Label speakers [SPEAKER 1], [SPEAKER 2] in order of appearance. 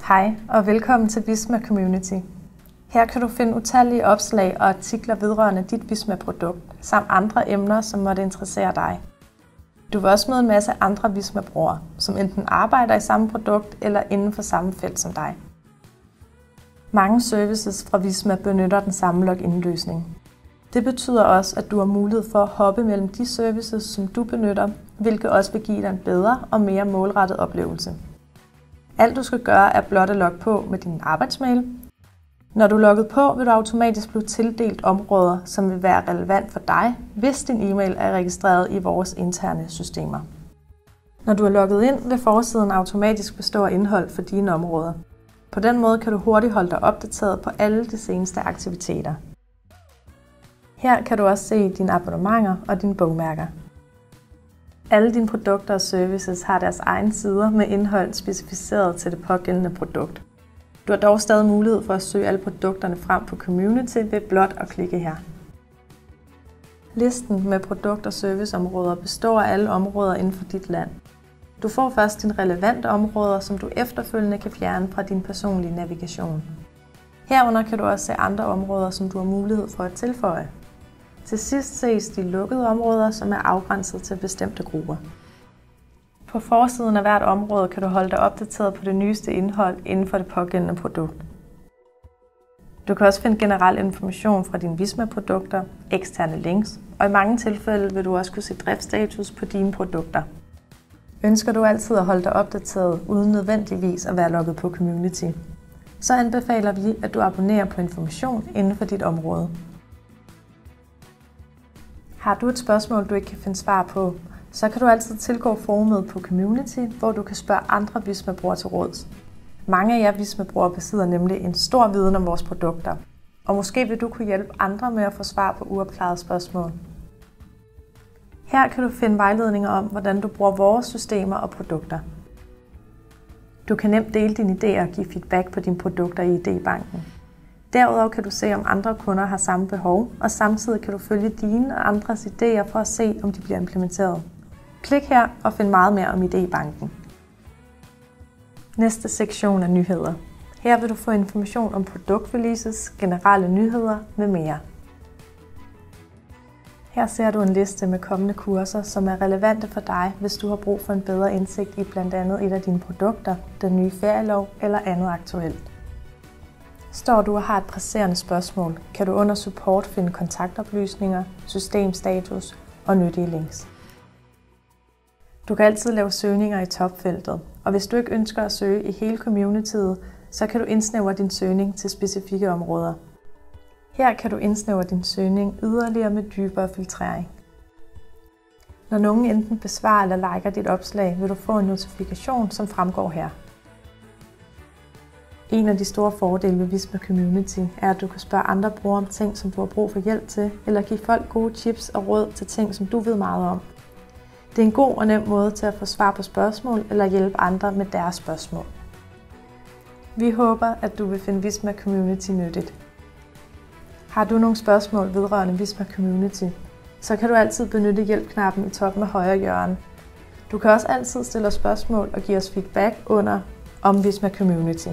[SPEAKER 1] Hej og velkommen til Visma Community. Her kan du finde utallige opslag og artikler vedrørende dit Visma-produkt, samt andre emner, som måtte interessere dig. Du vil også møde en masse andre Visma-brugere, som enten arbejder i samme produkt eller inden for samme felt som dig. Mange services fra Visma benytter den samme login-løsning. Det betyder også, at du har mulighed for at hoppe mellem de services, som du benytter, hvilket også vil give dig en bedre og mere målrettet oplevelse. Alt du skal gøre er blot at logge på med din arbejdsmail. Når du er logget på, vil du automatisk blive tildelt områder, som vil være relevant for dig, hvis din e-mail er registreret i vores interne systemer. Når du er logget ind, vil forsiden automatisk bestå af indhold for dine områder. På den måde kan du hurtigt holde dig opdateret på alle de seneste aktiviteter. Her kan du også se dine abonnementer og dine bogmærker. Alle dine produkter og services har deres egne sider med indhold specificeret til det pågældende produkt. Du har dog stadig mulighed for at søge alle produkterne frem på Community ved blot at klikke her. Listen med produkt- og serviceområder består af alle områder inden for dit land. Du får først dine relevante områder, som du efterfølgende kan fjerne fra din personlige navigation. Herunder kan du også se andre områder, som du har mulighed for at tilføje. Til sidst ses de lukkede områder, som er afgrænset til bestemte grupper. På forsiden af hvert område kan du holde dig opdateret på det nyeste indhold inden for det pågældende produkt. Du kan også finde generel information fra dine Visma-produkter, eksterne links, og i mange tilfælde vil du også kunne se driftsstatus på dine produkter. Ønsker du altid at holde dig opdateret uden nødvendigvis at være logget på Community, så anbefaler vi, at du abonnerer på information inden for dit område. Har du et spørgsmål, du ikke kan finde svar på, så kan du altid tilgå forumet på Community, hvor du kan spørge andre Visma-brugere til råds. Mange af jer Visma-brugere besidder nemlig en stor viden om vores produkter, og måske vil du kunne hjælpe andre med at få svar på uopklarede spørgsmål. Her kan du finde vejledninger om, hvordan du bruger vores systemer og produkter. Du kan nemt dele dine idéer og give feedback på dine produkter i idébanken. Derudover kan du se, om andre kunder har samme behov, og samtidig kan du følge dine og andres idéer for at se, om de bliver implementeret. Klik her og find meget mere om idébanken. Næste sektion er nyheder. Her vil du få information om produktreleases, generelle nyheder med mere. Her ser du en liste med kommende kurser, som er relevante for dig, hvis du har brug for en bedre indsigt i blandt andet et af dine produkter, den nye ferielov eller andet aktuelt. Står du og har et presserende spørgsmål, kan du under support finde kontaktoplysninger, systemstatus og nyttige links. Du kan altid lave søgninger i topfeltet, og hvis du ikke ønsker at søge i hele communityet, så kan du indsnævre din søgning til specifikke områder. Her kan du indsnævre din søgning yderligere med dybere filtrering. Når nogen enten besvarer eller liker dit opslag, vil du få en notifikation, som fremgår her. En af de store fordele ved Visma Community er, at du kan spørge andre brugere om ting, som du har brug for hjælp til, eller give folk gode tips og råd til ting, som du ved meget om. Det er en god og nem måde til at få svar på spørgsmål eller hjælpe andre med deres spørgsmål. Vi håber, at du vil finde Visma Community nyttigt. Har du nogle spørgsmål vedrørende Visma Community, så kan du altid benytte hjælpknappen i toppen af højre hjørne. Du kan også altid stille os spørgsmål og give os feedback under om Visma Community.